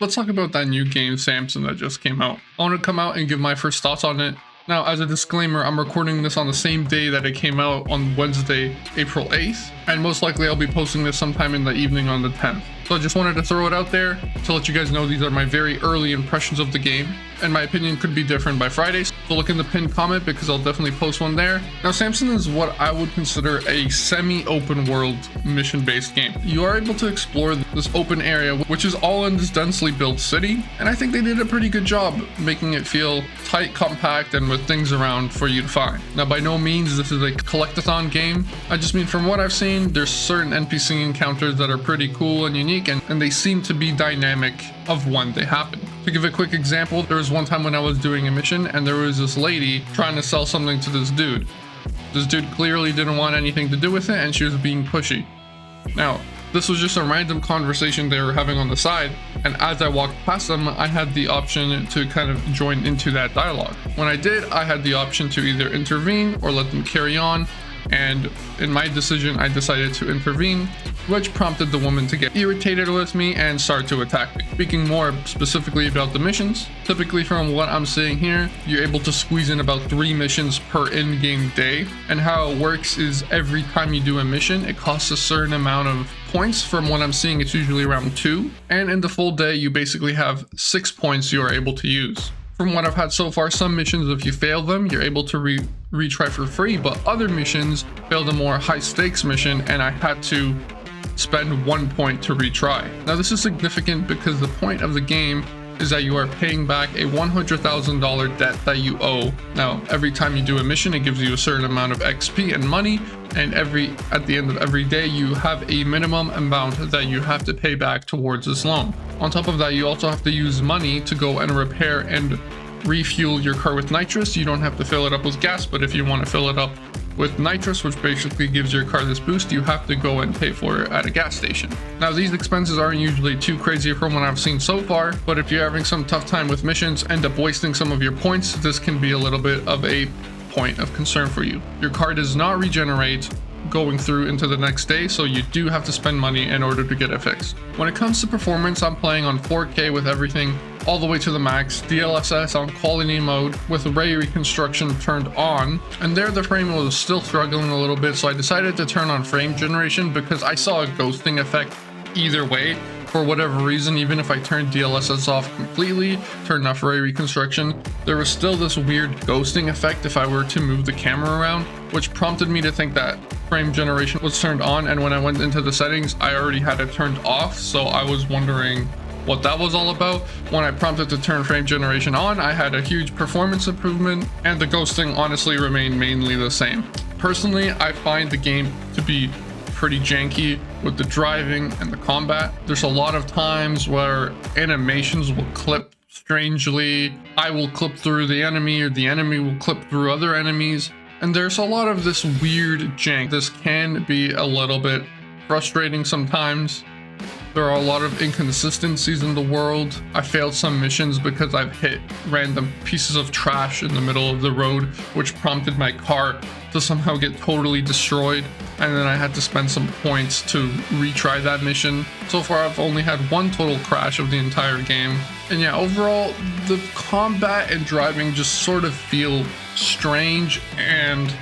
let's talk about that new game, Samson, that just came out. I want to come out and give my first thoughts on it. Now, as a disclaimer, I'm recording this on the same day that it came out on Wednesday, April 8th, and most likely I'll be posting this sometime in the evening on the 10th. So I just wanted to throw it out there to let you guys know these are my very early impressions of the game, and my opinion could be different by Friday, so look in the pinned comment because I'll definitely post one there. Now, Samson is what I would consider a semi-open world mission-based game. You are able to explore this open area, which is all in this densely built city, and I think they did a pretty good job making it feel tight, compact, and with things around for you to find. Now, by no means this is a collectathon game. I just mean from what I've seen, there's certain NPC encounters that are pretty cool and unique, and they seem to be dynamic of when they happen. To give a quick example, there was one time when I was doing a mission and there was this lady trying to sell something to this dude. This dude clearly didn't want anything to do with it and she was being pushy. Now, this was just a random conversation they were having on the side, and as I walked past them, I had the option to kind of join into that dialogue. When I did, I had the option to either intervene or let them carry on, and in my decision, I decided to intervene, which prompted the woman to get irritated with me and start to attack me. Speaking more specifically about the missions, typically from what I'm seeing here, you're able to squeeze in about 3 missions per in-game day, and how it works is every time you do a mission, it costs a certain amount of points. From what I'm seeing, it's usually around 2, and in the full day, you basically have 6 points you are able to use. From what I've had so far, some missions, if you fail them, you're able to retry for free, but other missions failed a more high stakes mission and I had to spend 1 point to retry. Now, this is significant because the point of the game is that you are paying back a $100,000 debt that you owe. Now, every time you do a mission, it gives you a certain amount of XP and money, and at the end of every day, you have a minimum amount that you have to pay back towards this loan. On top of that, you also have to use money to go and repair and refuel your car with nitrous. You don't have to fill it up with gas, but if you want to fill it up with nitrous, which basically gives your car this boost, you have to go and pay for it at a gas station. Now, these expenses aren't usually too crazy from what I've seen so far, but if you're having some tough time with missions, end up wasting some of your points, this can be a little bit of a point of concern for you. Your car does not regenerate going through into the next day, so you do have to spend money in order to get it fixed. When it comes to performance, I'm playing on 4K with everything all the way to the max, DLSS on quality mode with ray reconstruction turned on, and there the frame was still struggling a little bit, so I decided to turn on frame generation because I saw a ghosting effect either way. For whatever reason, even if I turned DLSS off completely, turned off ray reconstruction, there was still this weird ghosting effect if I were to move the camera around, which prompted me to think that frame generation was turned on, and when I went into the settings, I already had it turned off, so I was wondering what that was all about. When I prompted to turn frame generation on, I had a huge performance improvement, and the ghosting honestly remained mainly the same. Personally, I find the game to be pretty janky with the driving and the combat. There's a lot of times where animations will clip strangely. I will clip through the enemy, or the enemy will clip through other enemies, and there's a lot of this weird jank. This can be a little bit frustrating sometimes. There are a lot of inconsistencies in the world. I failed some missions because I've hit random pieces of trash in the middle of the road, which prompted my car to somehow get totally destroyed, and then I had to spend some points to retry that mission. So far, I've only had 1 total crash of the entire game. And yeah, overall, the combat and driving just sort of feel strange and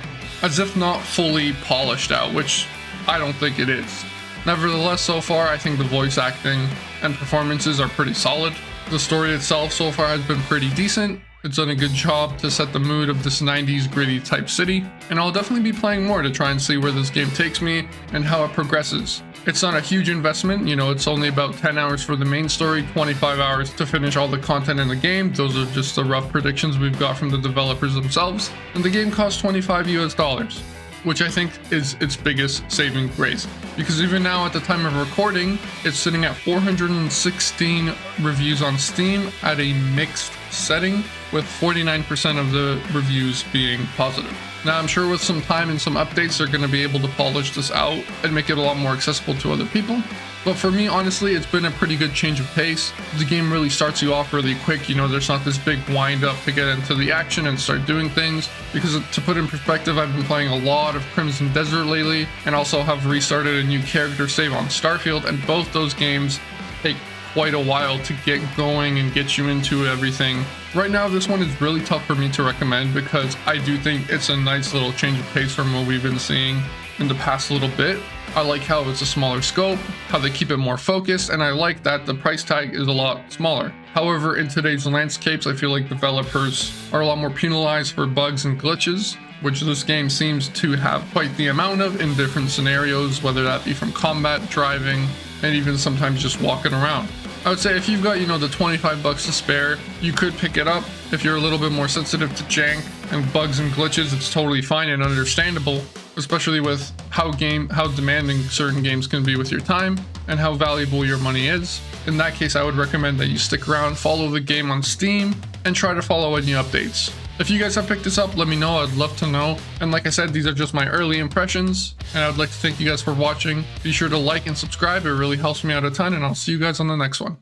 as if not fully polished out, which I don't think it is. Nevertheless, so far, I think the voice acting and performances are pretty solid. The story itself so far has been pretty decent. It's done a good job to set the mood of this 90s gritty type city, and I'll definitely be playing more to try and see where this game takes me and how it progresses. It's not a huge investment, you know, it's only about 10 hours for the main story, 25 hours to finish all the content in the game. Those are just the rough predictions we've got from the developers themselves, and the game costs $25 US, which I think is its biggest saving grace, because even now at the time of recording, it's sitting at 416 reviews on Steam at a mixed setting, with 49% of the reviews being positive. Now, I'm sure with some time and some updates, they're going to be able to polish this out and make it a lot more accessible to other people. But for me, honestly, it's been a pretty good change of pace. The game really starts you off really quick. You know, there's not this big wind up to get into the action and start doing things. Because to put in perspective, I've been playing a lot of Crimson Desert lately, and also have restarted a new character save on Starfield, and both those games take quite a while to get going and get you into everything. Right now, this one is really tough for me to recommend because I do think it's a nice little change of pace from what we've been seeing in the past little bit. I like how it's a smaller scope, how they keep it more focused, and I like that the price tag is a lot smaller. However, in today's landscapes, I feel like developers are a lot more penalized for bugs and glitches, which this game seems to have quite the amount of in different scenarios, whether that be from combat, driving, and even sometimes just walking around. I would say if you've got, the 25 bucks to spare, you could pick it up. If you're a little bit more sensitive to jank and bugs and glitches, it's totally fine and understandable, especially with how demanding certain games can be with your time and how valuable your money is. In that case, I would recommend that you stick around, follow the game on Steam, and try to follow any updates. If you guys have picked this up, let me know. I'd love to know. And like I said, these are just my early impressions, and I'd like to thank you guys for watching. Be sure to like and subscribe. It really helps me out a ton, and I'll see you guys on the next one.